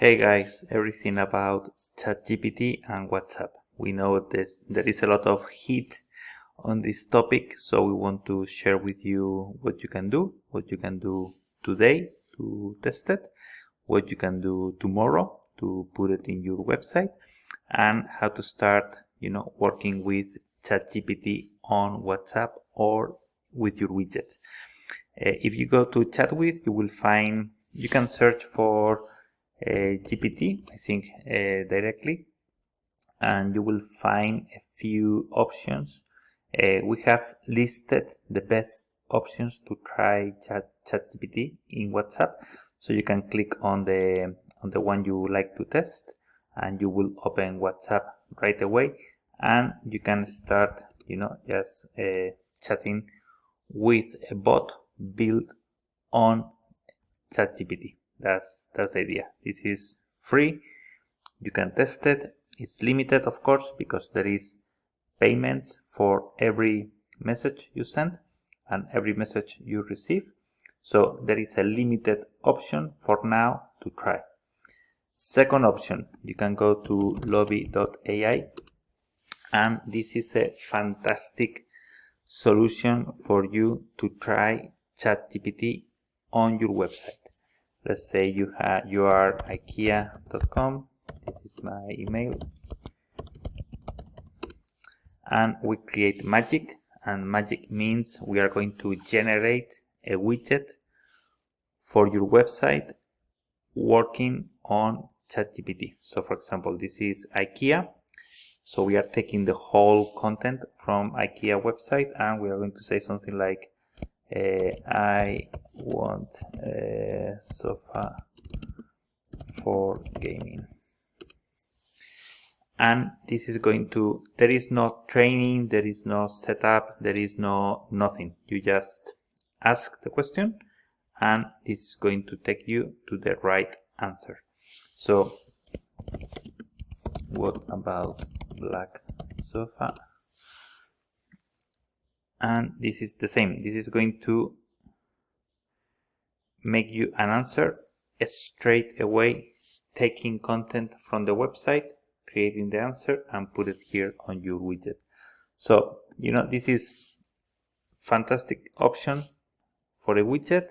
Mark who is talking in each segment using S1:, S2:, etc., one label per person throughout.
S1: Hey guys, everything about ChatGPT and WhatsApp. We know there is a lot of heat on this topic, so we want to share with you what you can do today to test it, what you can do tomorrow to put it in your website, and how to start, working with ChatGPT on WhatsApp or with your widgets. If you go to chat with, you can search for GPT, I think, directly, and you will find a few options. We have listed the best options to try ChatGPT in WhatsApp, so you can click on the one you like to test, and you will open WhatsApp right away, and you can start, just chatting with a bot built on ChatGPT. That's the idea. This is free. You can test it. It's limited, of course, because there is payments for every message you send and every message you receive. So there is a limited option for now to try. Second option, you can go to lobby.ai, and this is a fantastic solution for you to try ChatGPT on your website. Let's say you are ikea.com. This is my email, and we create magic, and magic means we are going to generate a widget for your website working on ChatGPT. So for example, this is IKEA. So we are taking the whole content from IKEA website, and we are going to say something like, I want a sofa for gaming. And this is going to, there is no training, there is no setup, there is nothing. You just ask the question, and this is going to take you to the right answer. So, what about black sofa? And this is the same. This is going to make you an answer straight away, taking content from the website, creating the answer, and put it here on your widget. So, this is fantastic option for a widget,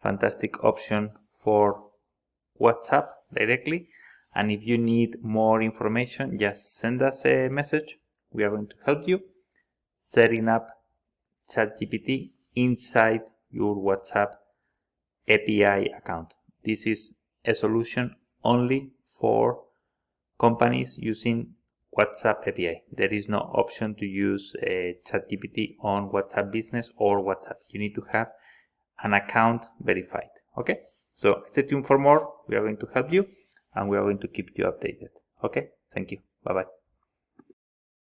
S1: fantastic option for WhatsApp directly. And if you need more information, just send us a message. We are going to help you setting up ChatGPT inside your WhatsApp API account. This is a solution only for companies using WhatsApp API. There is no option to use ChatGPT on WhatsApp Business or WhatsApp. You need to have an account verified. Okay, so stay tuned for more. We are going to help you, and we are going to keep you updated. Okay, thank you. Bye bye.